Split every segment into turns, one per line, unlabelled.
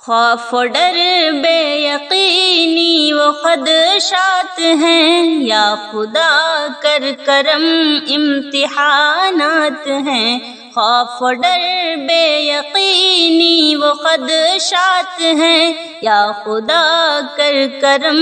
خوف و ڈر بے یقینی وہ خدشات ہیں، یا خدا کر کرم امتحانات ہیں۔ خوف و ڈر بے یقینی وہ خدشات ہیں، یا خدا کر کرم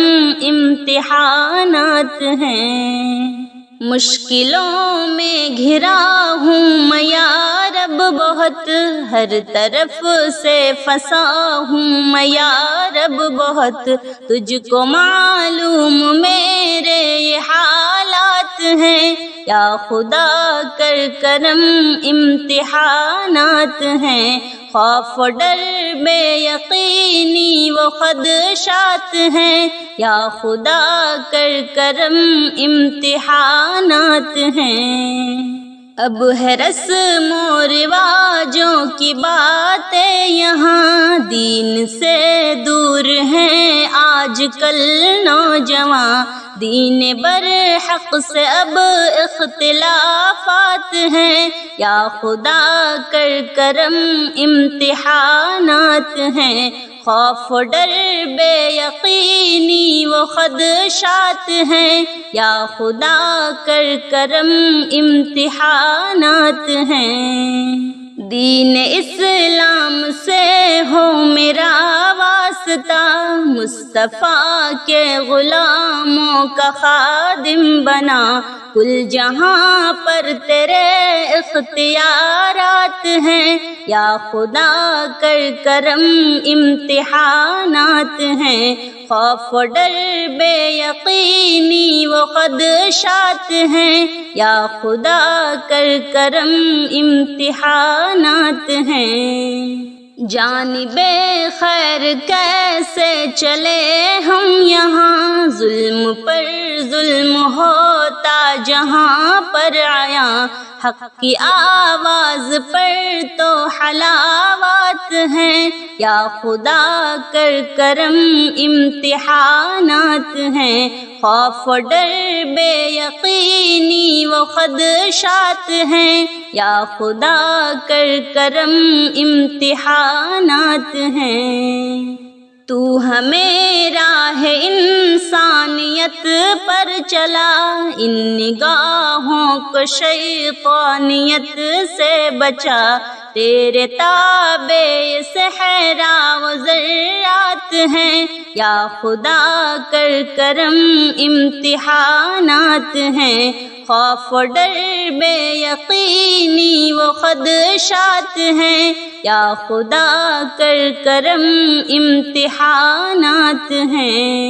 امتحانات ہیں۔ مشکلوں میں گھرا ہوں میں یا رب بہت، ہر طرف سے پھنسا ہوں میں یا رب بہت، تجھ کو معلوم میرے یہ حالات ہیں، یا خدا کر کرم امتحانات ہیں۔ خوف و ڈر بے یقینی وہ خدشات ہیں، یا خدا کر کرم امتحانات ہیں۔ اب ہے رسم و رواجوں کی باتیں یہاں، دین سے دور ہیں آج کل نوجواں، دین برحق سے اب اختلافات ہیں، یا خدا کر کرم امتحانات ہیں۔ خوف و ڈر بے یقینی وہ خدشات ہیں، یا خدا کر کرم امتحانات ہیں۔ دین اسلام سے ہو میرا واسطہ، مصطفیٰ کے غلاموں کا خادم بنا، کل جہاں پر تیرے اختیارات ہیں، یا خدا کر کرم امتحانات ہیں۔ خوف و ڈر بے یقینی وہ خدشات ہیں، یا خدا کر کرم امتحانات ہیں۔ جانب خیر کیسے چلے ہم یہاں، ظلم پر ظلم ہوتا جہاں پر عیاں، حق کی آواز پر تو حلاوات ہیں، یا خدا کر کرم امتحانات ہیں۔ خوف و ڈر بے یقینی وہ خدشات ہیں، یا خدا کر کرم امتحانات ہیں۔ تو ہمیں راہ انسانیت پر چلا، ان نگاہوں کو شیطانیت سے بچا، تیرے تابع صحرا و ذرات ہیں، یا خدا کر کرم امتحانات ہیں۔ خوف و ڈر بے یقینی وہ خدشات ہیں، یا خدا کر کرم امتحانات ہیں۔